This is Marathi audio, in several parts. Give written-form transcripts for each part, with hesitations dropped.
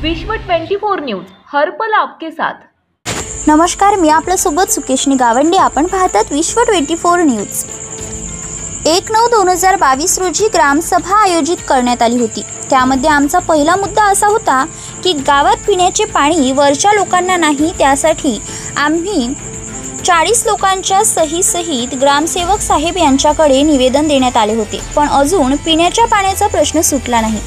विश्व 24 न्यूज हर पल आपके साथ। नमस्कार, मी आपल्यासोबत सुकेशनी गावंडे। आपण पाहतात विश्व 24 न्यूज। 1/9/2022 रोजी ग्रामसभा आयोजित करण्यात आली होती। त्यामध्ये आमचा पहिला मुद्दा असा होता की गावात पिण्याचे पाणी वरच्या लोकांना नाही, त्यासाठी आम्ही 40 लोकांच्या सहीसहित ग्रामसेवक साहेब यांच्याकडे निवेदन देण्यात आले होते, पण अजून पिण्याच्या पाण्याचा प्रश्न सुटला नाही।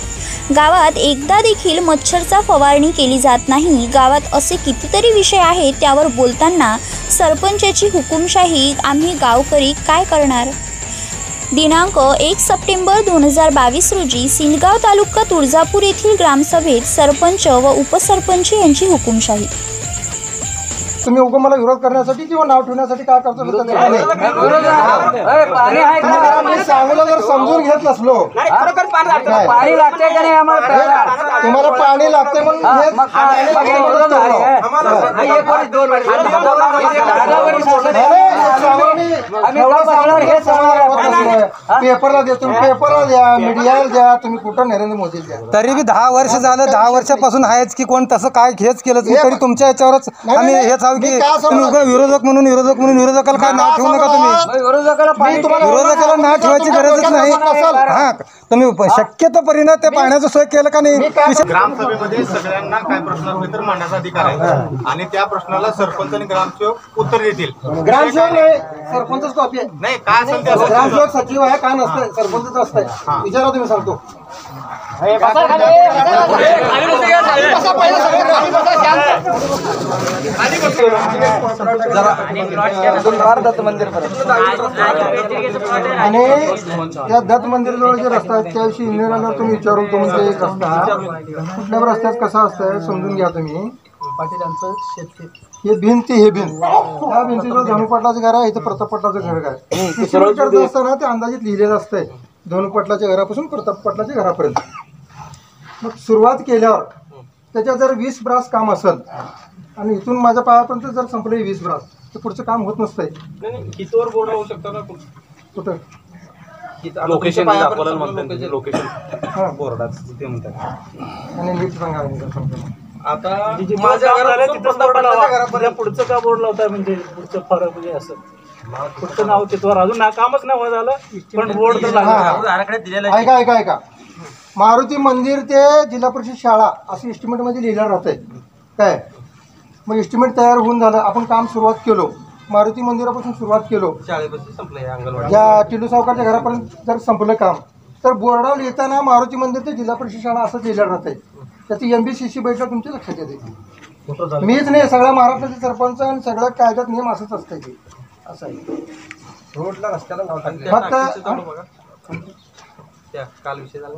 गावात एकदा देखील मच्छरचा फवारणी केली जात नाही। गावात असे कितीतरी विषय आहेत, त्यावर बोलताना सरपंचाची हुकुमशाही आम्ही गावकरी काय करणार। दिनांक 1 सप्टेंबर 2022 रोजी सिंदगाव तालुका तुळजापूर येथील ग्रामसभेत सरपंच व उपसरपंच यांची हुकुमशाही। तुम्ही मला विरोध करण्यासाठी किंवा नाव ठेवण्यासाठी काय करतो? सांगलं जर समजून घेत नसलो, पाणी लागते का नाही आम्हाला? तुम्हाला पाणी लागते म्हणून पेपरला द्या, तुम्ही पेपरला द्या, मीडियाला द्या, तुम्ही कुठं नरेंद्र मोदी द्या। तरी बी 10 वर्ष झालं, 10 वर्षापासून आहेच की कोण तसं काय हेच केलं तरी तुमच्या याच्यावरच आम्ही हेच आहोत की विरोधक म्हणून विरोधकाला काय नाव ठेवू नका। तुम्ही विरोधकाला नाव ठेवायची गरजच नाही। हा, तुम्ही शक्यतो परिणाम ते पाण्याचं सोय केलं का नाही? ग्रामसभेमध्ये सगळ्यांना काय प्रश्न असले तर मांडण्याचा अधिकार आहे आणि त्या प्रश्नाला सरपंच आणि ग्रामसेवक उत्तर देतील। ग्रामसेवक नाही, सरपंचच कॉपी आहे। नाही, काय असेल ते ग्रामसेवक सचिव आहे, काय नसतं, सरपंचच असतंय। विचारा, तुम्ही सांगतो। आणि त्या दत्त मंदिराजवळ जे रस्ता आहे त्याविषयी इंजिनियरांना तुम्ही विचारून तुम्ही ते रस्ता कुठल्या रस्त्यात कसा असतंय समजून घ्या तुम्ही। हे भिंत, हे भिंत, त्या भिंतीजवळ धनुपाटलाचं घर आहे, इथं प्रतापपाटलाचं घर आहे। करत असताना ते अंदाजित लिहिलेलं असतंय धनुपाटलाच्या घरापासून प्रतापपाटलाच्या घरापर्यंत। मग सुरुवात केल्यावर त्याच्यात जर 20 ब्रास काम असेल आणि इथून माझ्या पायापर्यंत जर संपले 20 ब्रास, तर पुढचं काम होत नसतंय। कितीवर बोर्ड होऊ शकतं ना? कुठं लोकेशन लोकेशन बोर्डाचं ते म्हणतात। आणि नीट सांगा आता माझ्या घरात पुढचं का बोर्ड लावताय? म्हणजे पुढचं फरक म्हणजे असं पुढचं नाव तिथवर अजून ना कामच नाही झालं, पण बोर्ड तर लागला। ऐका, मारुती मंदिर ते जिल्हा परिषद शाळा असं एस्टिमेट मध्ये लिहिलं राहतंय काय। मग एस्टिमेट तयार होऊन झालं, आपण काम सुरुवात केलो, मारुती मंदिरापासून सुरुवात केलो, शाळेपासून संपलं, या टिल्लू सावकारच्या घरापर्यंत जर संपलं काम, तर बोर्डावर येताना मारुती मंदिर ते जिल्हा परिषद शाळा असं लिहिलं राहतंय। त्याची MBCC बैठक तुमच्या लक्षात येते। मीच नाही, सगळ्या महाराष्ट्राचे सरपंच आणि सगळ्या कायद्यात नियम असंच असतंय की असं आहे। रोडला रस्त्याला फक्त काल विषय झाला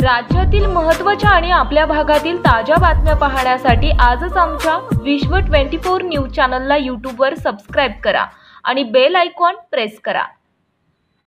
राज्यातील महत्त्वाच्या आणि आपल्या भागातील ताज्या बातम्या पाहण्यासाठी आजच आमच्या विश्व 24 न्यूज चॅनलला YouTube वर सबस्क्राईब करा आणि बेल आयकॉन प्रेस करा।